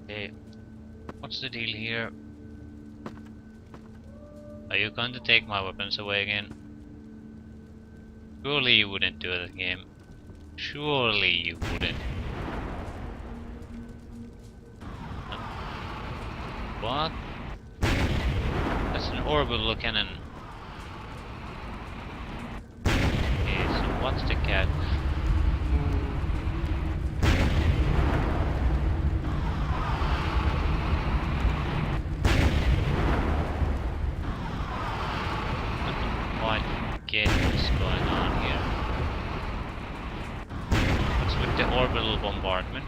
Okay, what's the deal here? Are you going to take my weapons away again? Surely you wouldn't do that game. Surely you wouldn't. What? That's an orbital cannon. Okay, so what's the cat? I don't quite get what's going on here. What's with the orbital bombardment?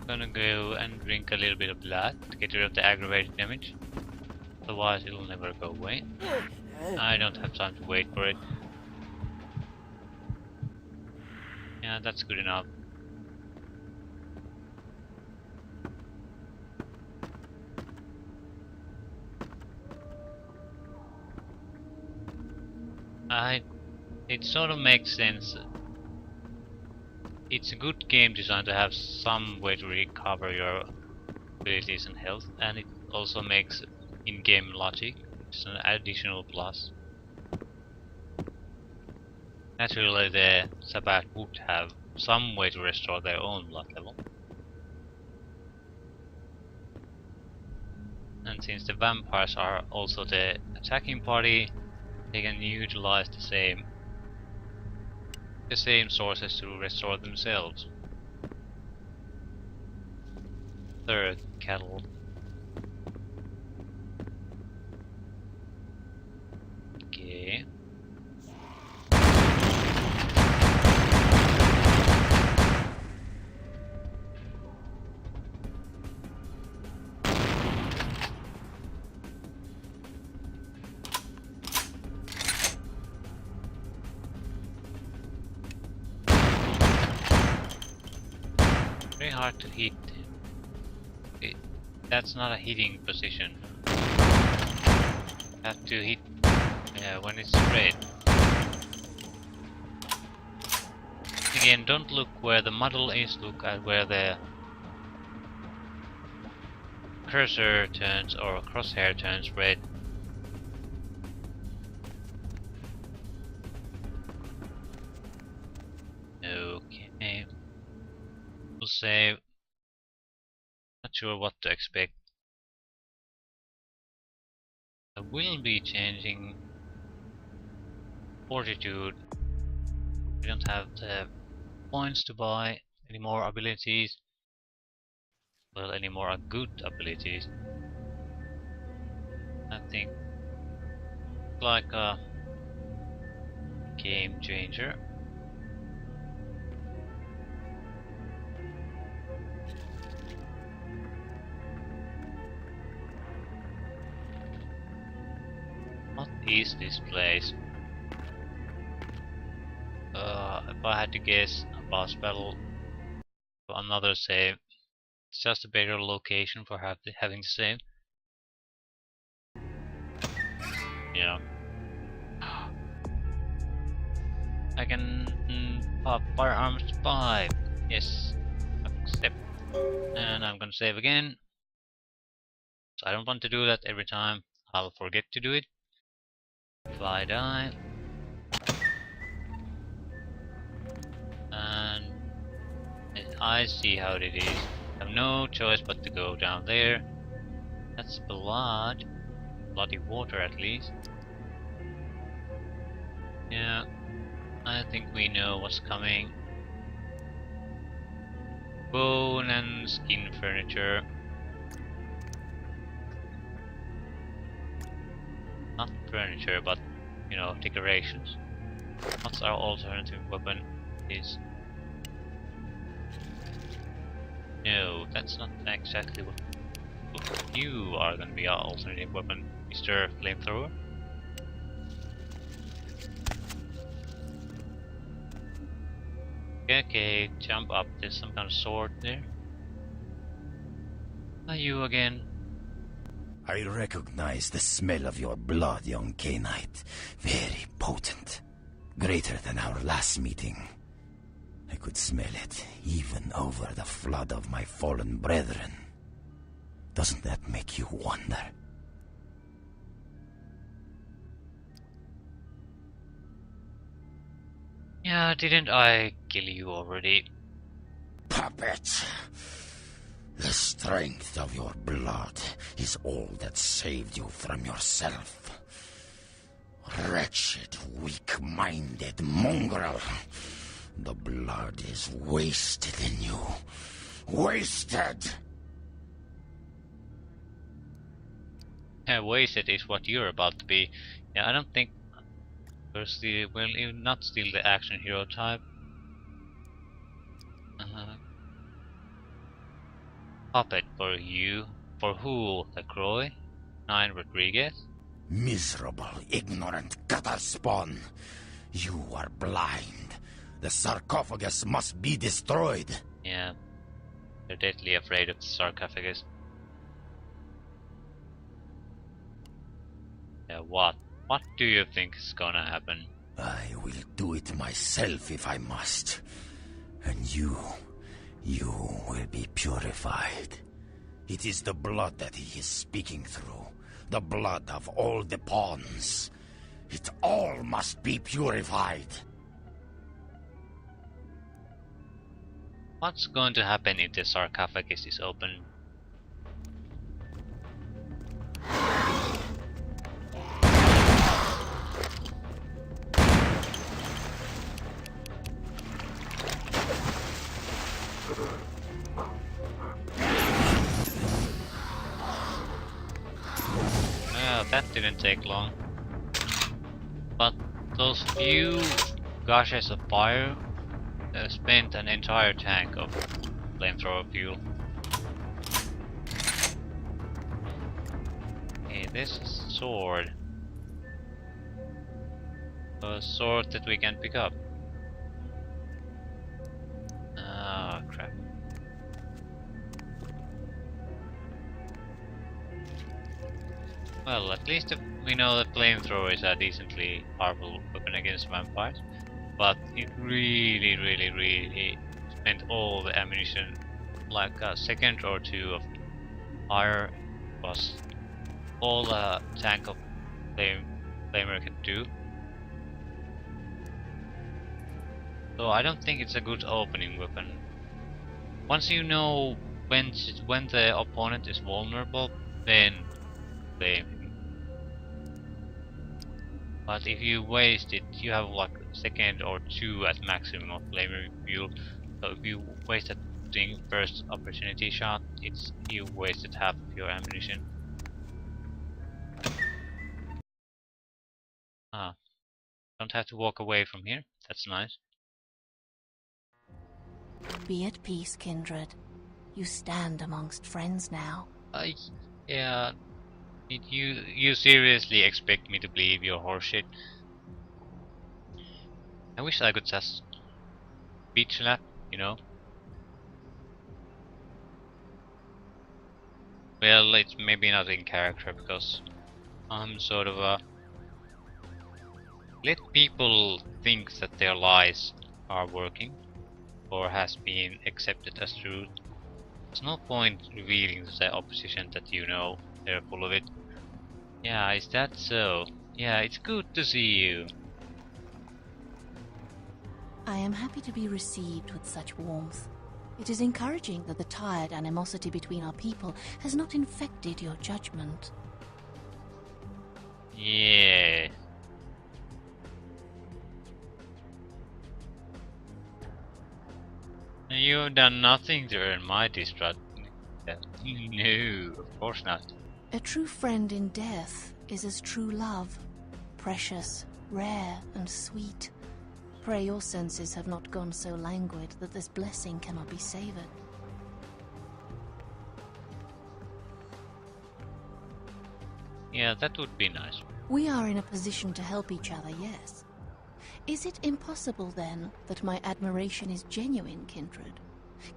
Gonna go and drink a little bit of blood to get rid of the aggravated damage. Otherwise it'll never go away. I don't have time to wait for it. Yeah, that's good enough. It sort of makes sense. It's a good game design to have some way to recover your abilities and health, and it also makes in-game logic. It's an additional plus. Naturally, the Sabbath would have some way to restore their own blood level. And since the vampires are also the attacking party, they can utilize the same sources to restore themselves. Third, cattle. Okay. Very hard to hit. That's not a hitting position. You have to hit when it's red. Again, don't look where the model is, look at where the cursor turns or crosshair turns red. Okay. We'll save. Not sure what to expect. I will be changing fortitude. We don't have the points to buy any more abilities. Well, any more good abilities. I think like a game changer. What is this place? If I had to guess, a boss battle, another save. It's just a better location for having the save. Yeah. I can pop firearms 5. Yes. Accept. And I'm gonna save again. So I don't want to do that every time. I'll forget to do it. If I die. And I see how it is. I have no choice but to go down there. That's blood. Bloody water at least. Yeah. I think we know what's coming. Bone and skin furniture. Not furniture, but, you know, decorations. What's our alternative weapon? No, that's not exactly what you are gonna be our alternative weapon, Mr. Flamethrower. Okay, jump up. There's some kind of sword there. Are you again? I recognize the smell of your blood, young Cainite. Very potent. Greater than our last meeting. I could smell it, even over the flood of my fallen brethren. Doesn't that make you wonder? Yeah, didn't I kill you already? Puppet! The strength of your blood is all that saved you from yourself. Wretched, weak-minded mongrel. The blood is wasted in you. Wasted! Yeah, wasted is what you're about to be. Yeah, I don't think you're not still the action hero type. Puppet for you. For who? LaCroix? 9 Rodriguez? Miserable, ignorant gutter spawn. You are blind. The sarcophagus must be destroyed. Yeah, they're deadly afraid of the sarcophagus. Yeah, what? What do you think is gonna happen? I will do it myself if I must. And you will be purified. It is the blood that he is speaking through. The blood of all the pawns. It all must be purified. What's going to happen if the sarcophagus is open? Well, that didn't take long. But those few gushes of fire spent an entire tank of flamethrower fuel. Okay, this is a sword. A sword that we can pick up. Ah, crap. Well, at least we know that flamethrowers are a decently powerful weapon against vampires. But it really spent all the ammunition, like a second or two of fire was all a tank of flamer can do. So I don't think it's a good opening weapon. Once you know when the opponent is vulnerable, then flame him. But if you waste it, you have like a second or two at maximum of flamer fuel. So if you waste that first opportunity shot, you wasted half of your ammunition. Ah, don't have to walk away from here. That's nice. Be at peace, kindred. You stand amongst friends now. Yeah. You seriously expect me to believe your horseshit? I wish I could just beat slap, you know? Well, it's maybe not in character because I'm sort of a... Let people think that their lies are working or has been accepted as truth. There's no point revealing to the opposition that you know they're full of it. Yeah, is that so? Yeah, it's good to see you. I am happy to be received with such warmth. It is encouraging that the tired animosity between our people has not infected your judgment. Yeah. You've done nothing to earn my distrust. No, of course not. A true friend in death is as true love. Precious, rare, and sweet. Pray your senses have not gone so languid that this blessing cannot be savored. Yeah, that would be nice. We are in a position to help each other, yes. Is it impossible, then, that my admiration is genuine, kindred?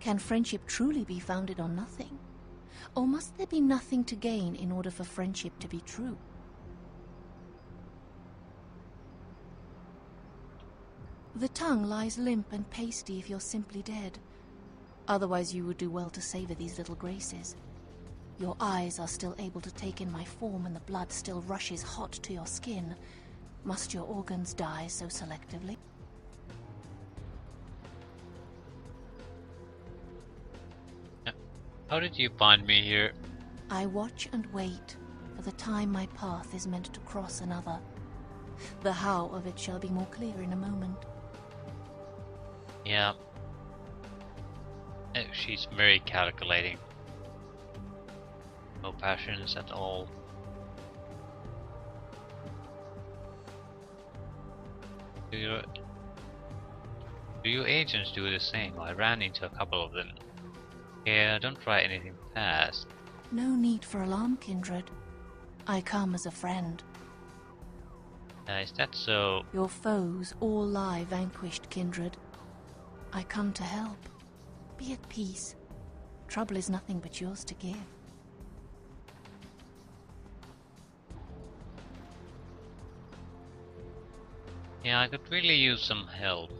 Can friendship truly be founded on nothing? Or must there be nothing to gain in order for friendship to be true? The tongue lies limp and pasty if you're simply dead. Otherwise you would do well to savor these little graces. Your eyes are still able to take in my form and the blood still rushes hot to your skin. Must your organs die so selectively? How did you find me here? I watch and wait for the time my path is meant to cross another. The how of it shall be more clear in a moment. Yeah. She's very calculating. No passions at all. Do you agents do the same? I ran into a couple of them. Yeah, don't try anything fast. No need for alarm, kindred. I come as a friend. Is that so? Your foes all lie vanquished, kindred. I come to help. Be at peace. Trouble is nothing but yours to give. Yeah, I could really use some help.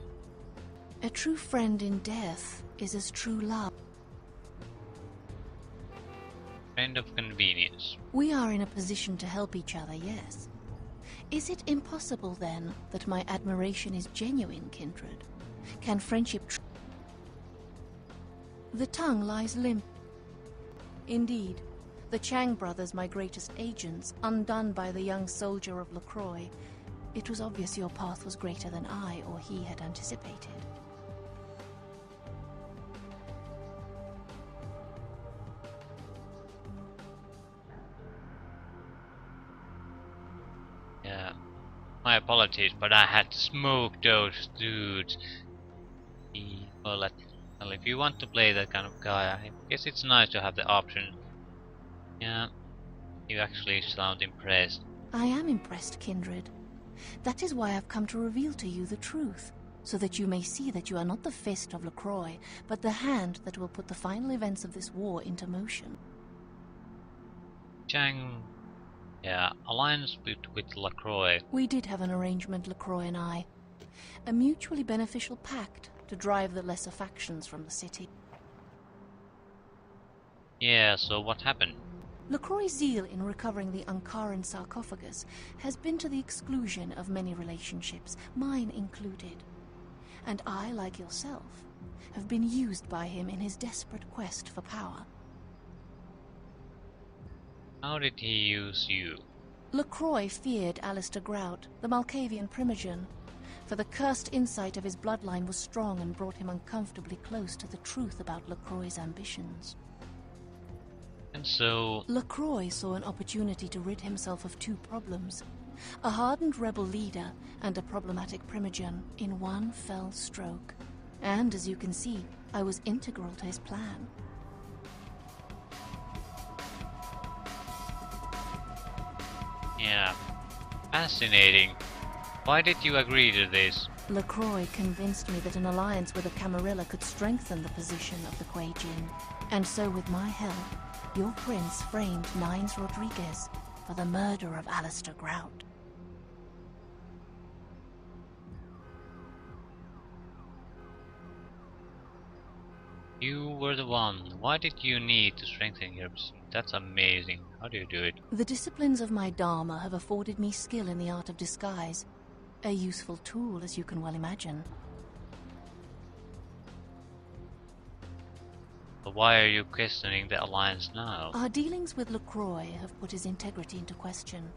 A true friend in death is as true love. Friend of convenience. We are in a position to help each other, yes. Is it impossible, then, that my admiration is genuine, kindred? Can friendship The tongue lies limp. Indeed, the Chang brothers, my greatest agents, undone by the young soldier of LaCroix. It was obvious your path was greater than I or he had anticipated. Yeah. My apologies, but I had to smoke those dudes. Well, if you want to play that kind of guy, I guess it's nice to have the option. Yeah, you actually sound impressed. I am impressed, kindred. That is why I've come to reveal to you the truth, so that you may see that you are not the fist of LaCroix, but the hand that will put the final events of this war into motion. Chang... Yeah, alliance with LaCroix. We did have an arrangement, LaCroix and I. A mutually beneficial pact to drive the lesser factions from the city. Yeah, so what happened? LaCroix's zeal in recovering the Ankaran sarcophagus has been to the exclusion of many relationships, mine included. And I, like yourself, have been used by him in his desperate quest for power. How did he use you? LaCroix feared Alistair Grout, the Malkavian Primogen, for the cursed insight of his bloodline was strong and brought him uncomfortably close to the truth about LaCroix's ambitions. And so... LaCroix saw an opportunity to rid himself of two problems, a hardened rebel leader and a problematic Primogen, in one fell stroke. And, as you can see, I was integral to his plan. Yeah, fascinating. Why did you agree to this? LaCroix convinced me that an alliance with a Camarilla could strengthen the position of the Kuei Jin. And so, with my help, your prince framed Nines Rodriguez for the murder of Alistair Grout. You were the one. Why did you need to strengthen your position? That's amazing. How do you do it? The disciplines of my Dharma have afforded me skill in the art of disguise. A useful tool, as you can well imagine. But why are you questioning the alliance now? Our dealings with LaCroix have put his integrity into question.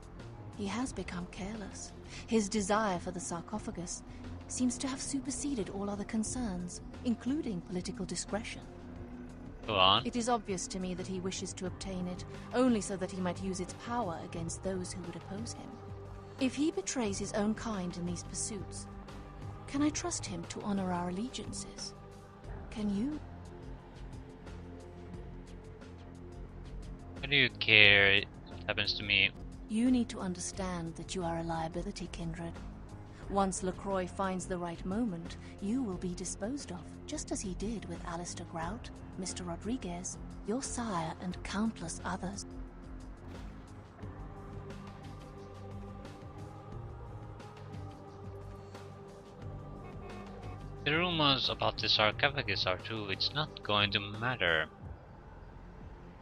He has become careless. His desire for the sarcophagus seems to have superseded all other concerns, including political discretion. Go on. It is obvious to me that he wishes to obtain it, only so that he might use its power against those who would oppose him. If he betrays his own kind in these pursuits, can I trust him to honor our allegiances? Can you? Why do you care what happens to me? You need to understand that you are a liability, Kindred. Once LaCroix finds the right moment, you will be disposed of, just as he did with Alistair Grout, Mr. Rodriguez, your sire, and countless others. The rumors about the sarcophagus are true. It's not going to matter.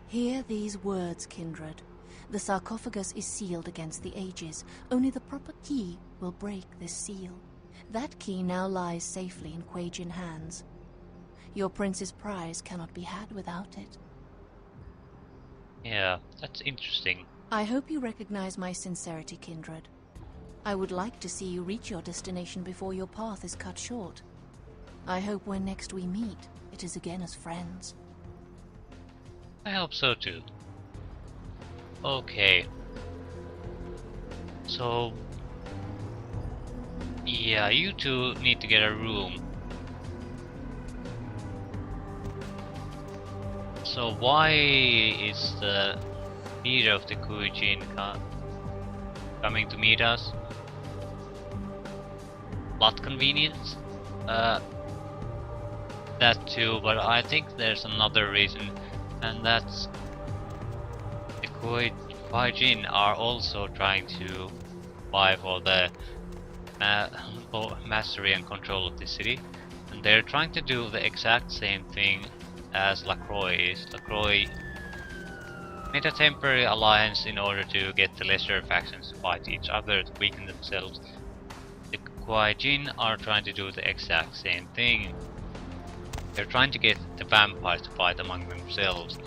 Hear these words, Kindred. The sarcophagus is sealed against the ages. Only the proper key will break this seal. That key now lies safely in Quajin hands. Your prince's prize cannot be had without it. Yeah, that's interesting. I hope you recognize my sincerity, Kindred. I would like to see you reach your destination before your path is cut short. I hope when next we meet, it is again as friends. I hope so too. Okay. So... yeah, you two need to get a room. So why is the leader of the Kuijin coming to meet us? Plot convenience? That too, but I think there's another reason, and that's the Kuijin are also trying to vie for the mastery and control of the city, and they're trying to do the exact same thing as LaCroix is. LaCroix made a temporary alliance in order to get the lesser factions to fight each other to weaken themselves. The Kuijin are trying to do the exact same thing. They're trying to get the vampires to fight among themselves.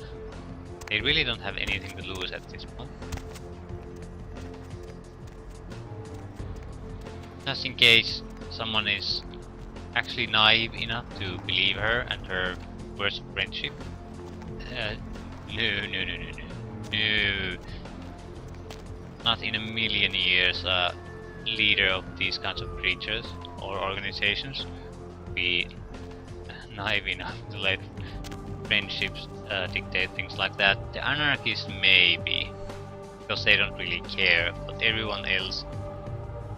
They really don't have anything to lose at this point. Just in case someone is actually naive enough to believe her and her worst friendship. No. Not in a million years a leader of these kinds of creatures or organizations be naive enough to let friendships dictate things like that. The anarchists maybe, because they don't really care, but everyone else,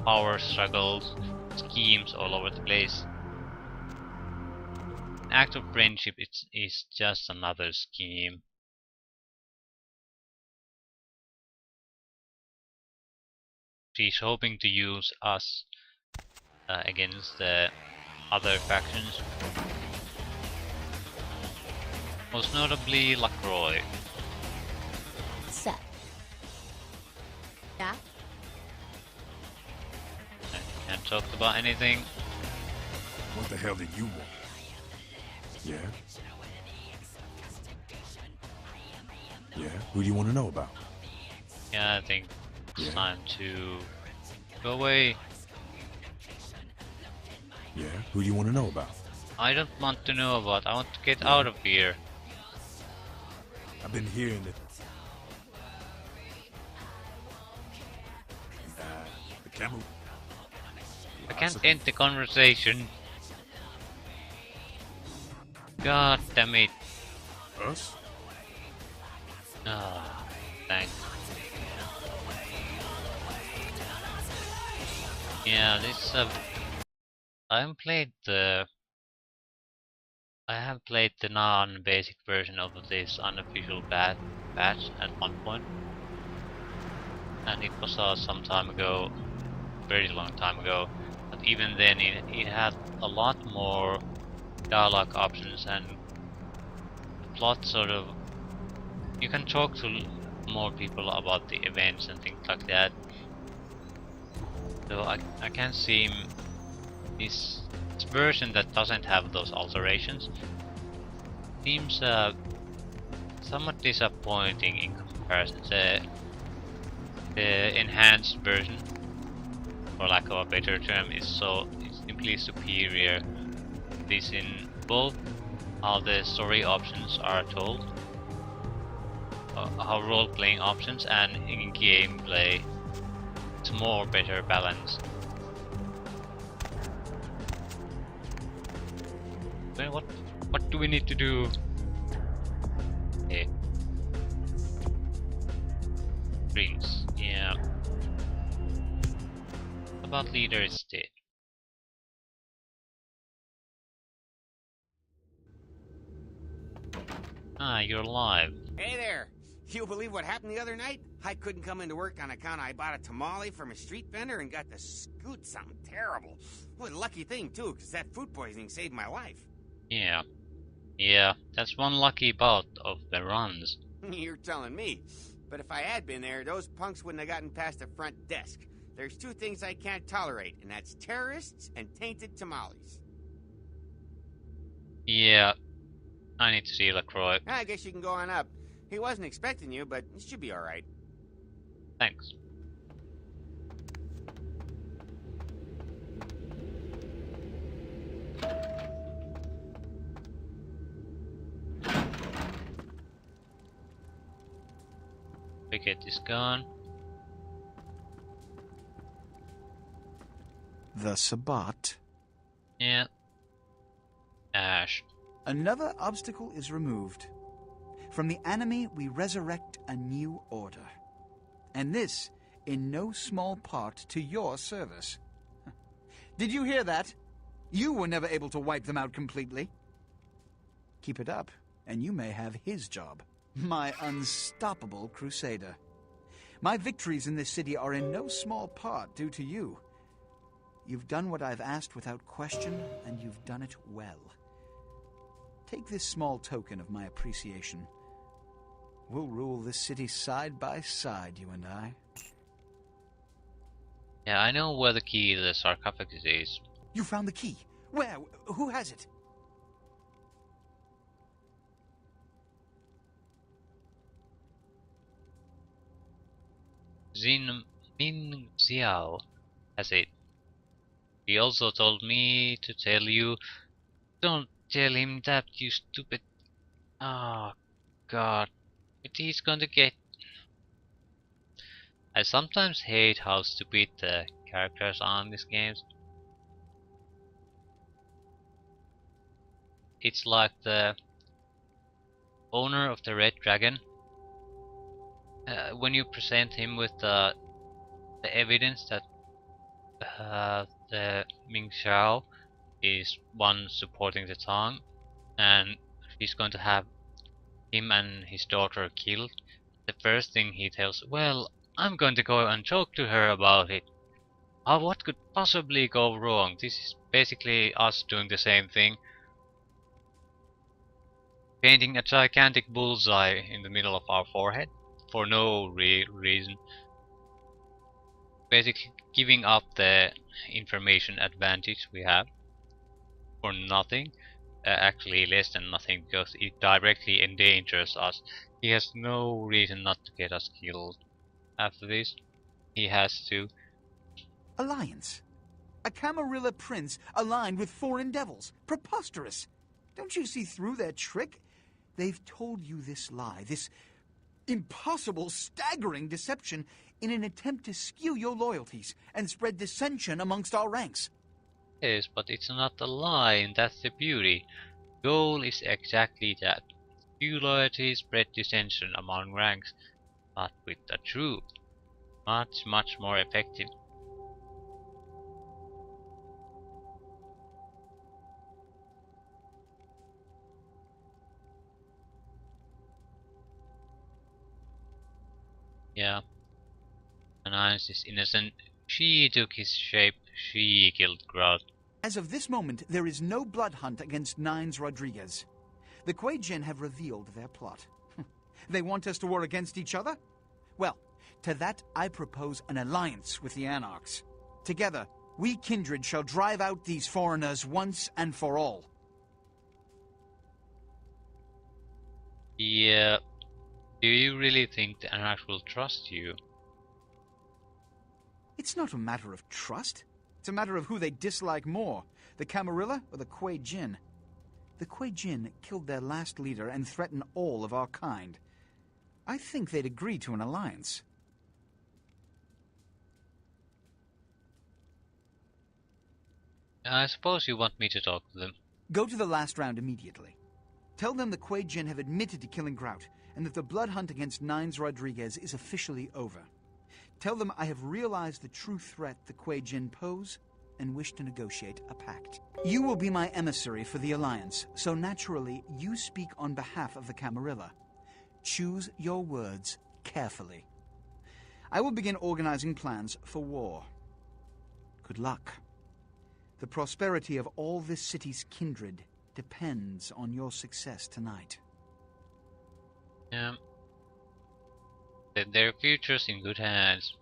power struggles, schemes all over the place. An act of friendship is just another scheme. She's hoping to use us against the other factions. Most notably LaCroix. So. Yeah? I can't talk about anything. What the hell did you want? Yeah? Yeah? Who do you want to know about? Yeah, I think it's Yeah. time to go away. Yeah? Who do you want to know about? I don't want to know about. I want to get out of here. I've been hearing that... the camel... I can't end the conversation. God damn it. Us? Ah, thanks. Yeah, this I have played the non-basic version of this unofficial patch at one point, and it was some time ago, very long time ago. But even then, it had a lot more dialogue options, and the plot sort of, you can talk to more people about the events and things like that. So I can see this version that doesn't have those alterations seems somewhat disappointing in comparison. The enhanced version, for lack of a better term, is simply superior. This in both how the story options are told, how role-playing options, and in gameplay. It's more better balanced. Well, what do we need to do? Okay. Drinks, yeah. About leader is dead. Ah, you're alive. Hey there! You believe what happened the other night? I couldn't come into work on account I bought a tamale from a street vendor and got to scoot something terrible. What a lucky thing, too, because that food poisoning saved my life. Yeah. Yeah, that's one lucky bout of the runs. You're telling me. But if I had been there, those punks wouldn't have gotten past the front desk. There's two things I can't tolerate, and that's terrorists and tainted tamales. Yeah, I need to see LaCroix. I guess you can go on up. He wasn't expecting you, but it should be alright. Thanks. Wicket is gone. The Sabbat. Yeah. Ash. Another obstacle is removed. From the enemy, we resurrect a new order. And this, in no small part, to your service. Did you hear that? You were never able to wipe them out completely. Keep it up, and you may have his job. My unstoppable crusader. My victories in this city are in no small part due to you. You've done what I've asked without question, and you've done it well. Take this small token of my appreciation. We'll rule this city side by side, you and I. Yeah, I know where the key to the sarcophagus is. You found the key. Where? Who has it? Min Xiao has it. He also told me to tell you, don't tell him that, you stupid... Oh, God. But he's going to get... I sometimes hate how stupid the characters are in these games. It's like the owner of the Red Dragon. When you present him with the evidence that the Ming Xiao is one supporting the Tang, and he's going to have him and his daughter killed, the first thing he tells, well, I'm going to go and talk to her about it. What could possibly go wrong? This is basically us doing the same thing. Painting a gigantic bullseye in the middle of our forehead for no reason. Basically giving up the information advantage we have for nothing. Actually less than nothing, because it directly endangers us. He has no reason not to get us killed. After this, he has to. Alliance. A Camarilla prince aligned with foreign devils. Preposterous. Don't you see through their trick? They've told you this lie, this impossible, staggering deception in an attempt to skew your loyalties and spread dissension amongst our ranks. Yes, but it's not a lie, and that's the beauty. Goal is exactly that. Skew loyalty, spread dissension among ranks, but with the truth. Much, much more effective. Yeah. Anais is innocent. She took his shape. She killed Grout. As of this moment, there is no blood hunt against Nines Rodriguez. The Kuei Jin have revealed their plot. They want us to war against each other? Well, to that I propose an alliance with the Anarchs. Together, we kindred shall drive out these foreigners once and for all. Yeah. Do you really think the Anarchs will trust you? It's not a matter of trust. It's a matter of who they dislike more, the Camarilla or the Kuei Jin. The Kuei Jin killed their last leader and threaten all of our kind. I think they'd agree to an alliance. I suppose you want me to talk to them. Go to the last round immediately. Tell them the Kuei Jin have admitted to killing Grout, and that the blood hunt against Nines Rodriguez is officially over. Tell them I have realized the true threat the Kuei Jin pose and wish to negotiate a pact. You will be my emissary for the Alliance, so naturally you speak on behalf of the Camarilla. Choose your words carefully. I will begin organizing plans for war. Good luck. The prosperity of all this city's kindred depends on your success tonight. Yeah. Set their futures in good hands.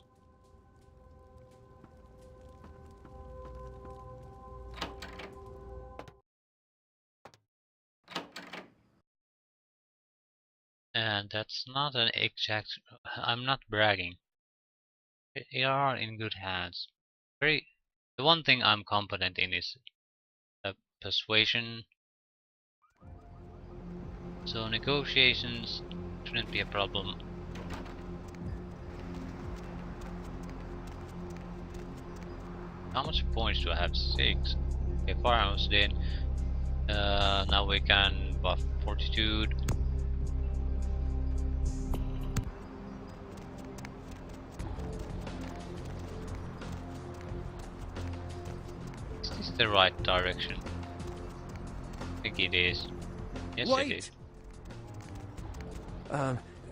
And that's not an exact. I'm not bragging. They are in good hands. The one thing I'm competent in is persuasion. So negotiations shouldn't be a problem. How much points do I have? 6. Okay, firearms then. Now we can buff fortitude. Is this the right direction? I think it is. Yes, Wait. it is.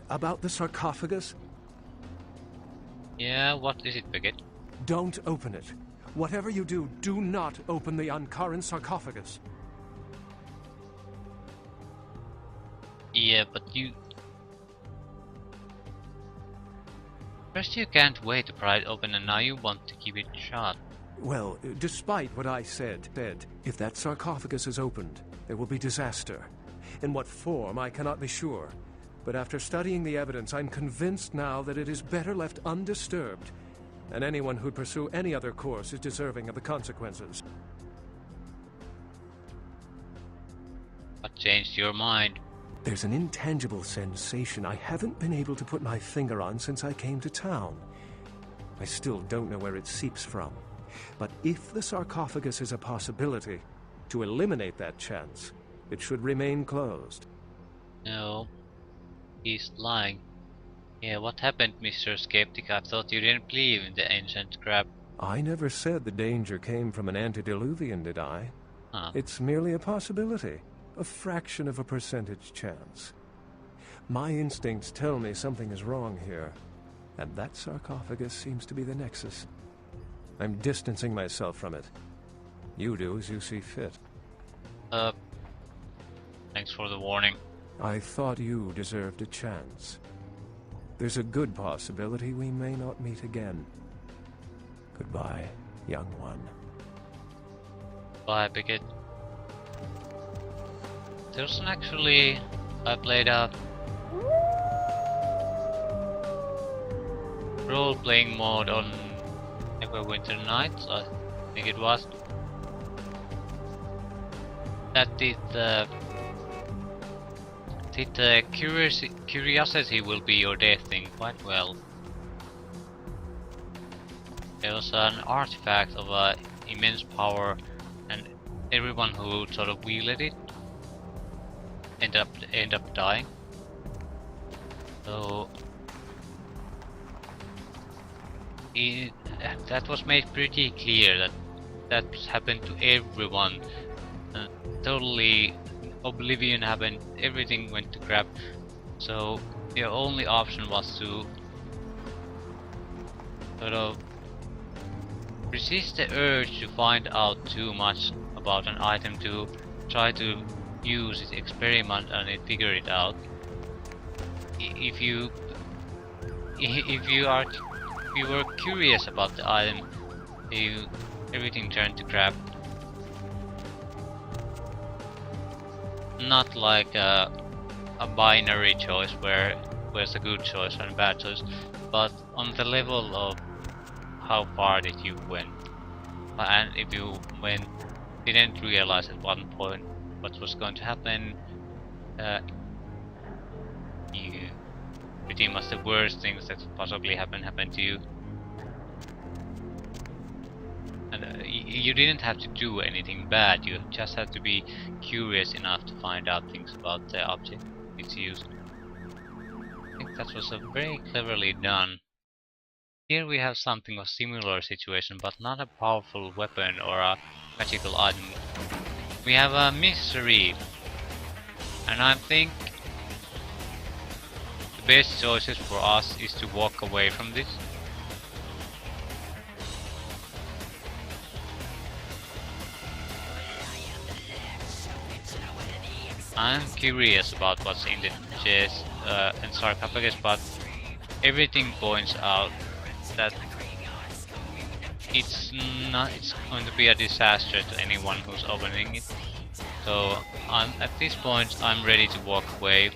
About the sarcophagus? Yeah, what is it, Beckett? Don't open it. Whatever you do, do not open the Ankaran sarcophagus. Yeah, but you... First you can't wait to pry it open and now you want to keep it shut. Well, despite what I said, if that sarcophagus is opened, there will be disaster. In what form, I cannot be sure. But after studying the evidence, I'm convinced now that it is better left undisturbed, and anyone who'd pursue any other course is deserving of the consequences. What changed your mind? There's an intangible sensation I haven't been able to put my finger on since I came to town. I still don't know where it seeps from. But if the sarcophagus is a possibility, to eliminate that chance, it should remain closed. No. He's lying. Yeah, what happened, Mr. Skeptic? I thought you didn't believe in the ancient crap. I never said the danger came from an antediluvian, did I? Huh. It's merely a possibility. A fraction of a percentage chance. My instincts tell me something is wrong here, and that sarcophagus seems to be the nexus. I'm distancing myself from it. You do as you see fit. Thanks for the warning. I thought you deserved a chance. There's a good possibility we may not meet again. Goodbye, young one. Bye, Beckett. There's actually... I played a... role-playing mode on Neverwinter Nights, I think it was. That did the curiosity will be your death thing quite well. There was an artifact of immense power, and everyone who sort of wielded it end up dying. So that was made pretty clear that that happened to everyone. Totally oblivion happened, everything went to crap. So your only option was to sort of resist the urge to find out too much about an item, to try to use it, experiment on it, figure it out. If you were curious about the item, everything turned to crap. Not like a binary choice where there's a good choice and a bad choice, but on the level of how far did you went, and if you didn't realize at one point what was going to happen, you pretty much the worst things that could possibly happen to you. And you didn't have to do anything bad, you just had to be curious enough to find out things about the object it's used. I think that was very cleverly done. Here we have something of similar situation, but not a powerful weapon or a magical item. We have a mystery, and I think the best choices for us is to walk away from this. I'm curious about what's in the chest and sarcophagus, but everything points out that it's going to be a disaster to anyone who's opening it. So at this point I'm ready to walk away.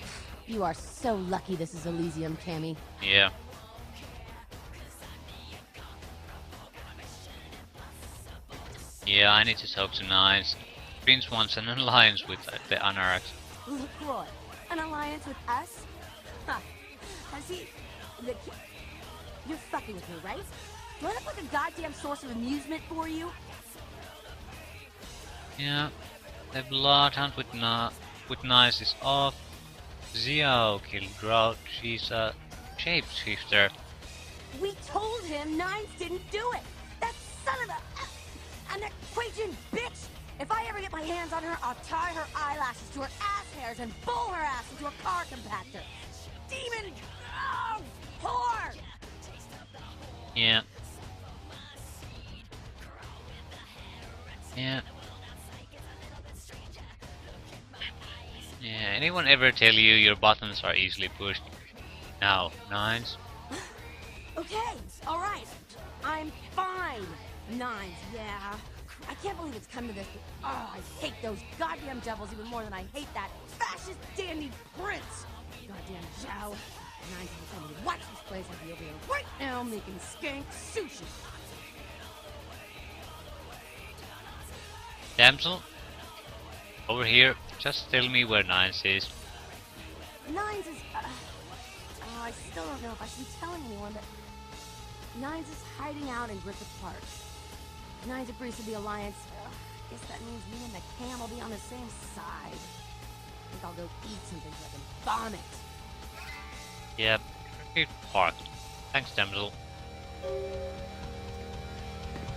You are so lucky this is Elysium, Cammy. Yeah. Yeah, I need to talk to Nines. Prince wants an alliance with the Anarchs. Look, Roy, an alliance with us? Huh. Has he... You're fucking with me, right? Do I look like a goddamn source of amusement for you? Yeah. The bloodhound with Nines is off. Xiao killed Drought. She's a shapeshifter. We told him Nines didn't do it! That son of a... And that Quajan bitch! If I ever get my hands on her, I'll tie her eyelashes to her ass hairs and bowl her ass into a car compactor! Demon... Oh, whore! Yeah. Yeah. Yeah, anyone ever tell you your buttons are easily pushed? No, Nines. Okay, alright. I'm fine. Nines, yeah. I can't believe it's come to this, but oh, I hate those goddamn devils even more than I hate that fascist dandy prince. Goddamn Zhao. Nines will tell me to watch this place. I'll be over here right now making skank sushi. Damsel, over here. Just tell me where Nines is. Nines is, oh, I still don't know if I should be telling anyone, but Nines is hiding out in Griffith Park. Nines agrees to the alliance. I guess that means me and the Cam will be on the same side. I think I'll go eat something so I can vomit. Yep, Griffith Park. Thanks, Damsel.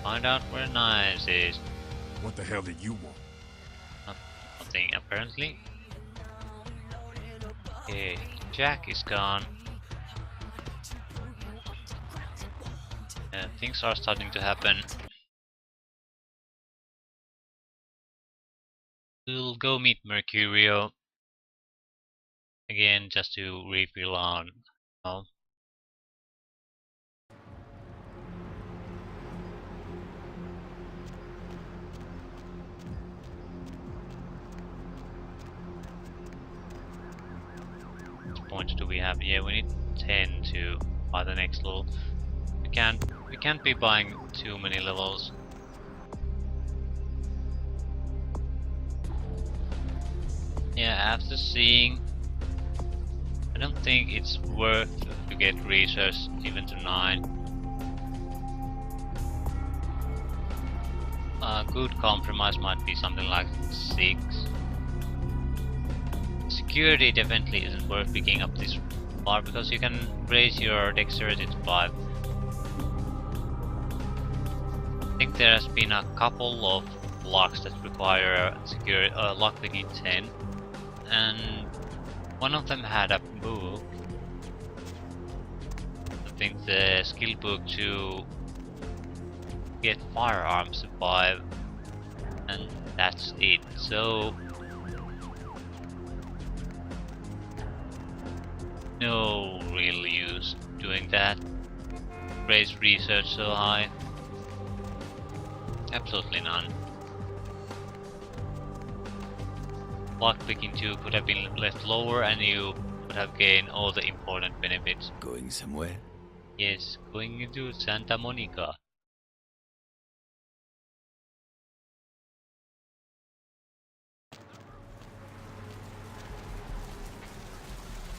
Find out where Nines is. What the hell did you want? Nothing, apparently. Okay, Jack is gone. Things are starting to happen. We'll go meet Mercurio again just to refill on. Oh. What points do we have? Yeah, we need 10 to buy the next level. We can't be buying too many levels. Yeah, after seeing, I don't think it's worth to get research even to 9. A good compromise might be something like 6. Security definitely isn't worth picking up this far because you can raise your dexterity to 5. I think there has been a couple of locks that require security lockpicking 10. And one of them had a book. I think the skill book to get firearms to 5, and that's it. So no real use doing that. Raise research so high. Absolutely none. Lockpicking 2 could have been left lower and you would have gained all the important benefits. Going somewhere? Yes, going to Santa Monica.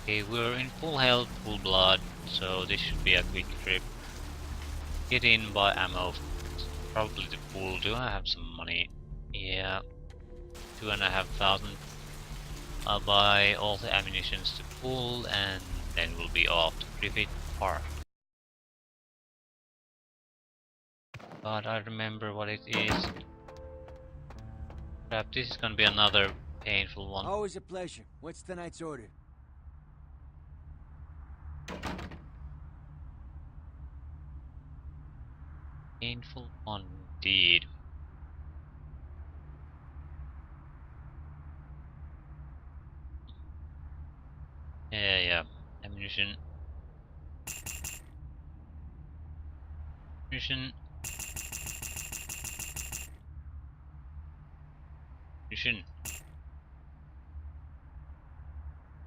Okay, we're in full health, full blood, so this should be a quick trip. Get in, buy ammo. Probably the pool. Do I have some money? Yeah, 2,500. I'll buy all the ammunitions to pool and then we'll be off to Griffith Park. but I remember what it is. Crap, this is gonna be another painful one. Always a pleasure. What's tonight's order? Painful one indeed. Yeah. Ammunition. Ammunition. Ammunition.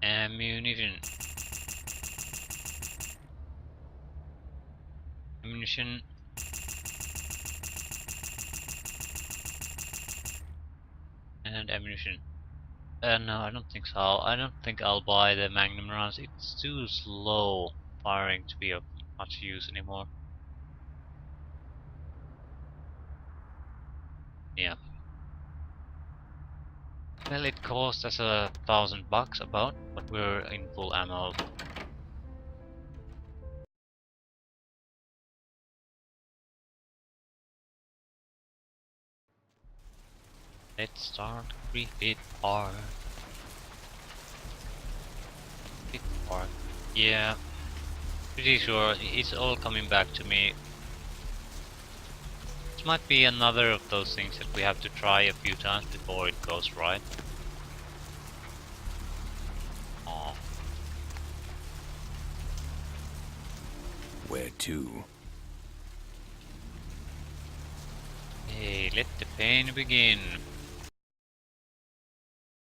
Ammunition. Ammunition. And ammunition. No, I don't think so. I don't think I'll buy the Magnum rounds. It's too slow firing to be of much use anymore. Yeah. Well, it cost us $1,000 about, but we're in full ammo. Let's start Refit Park. Refit Park. Yeah, pretty sure it's all coming back to me. This might be another of those things that we have to try a few times before it goes right. Oh. Where to? Hey, let the pain begin.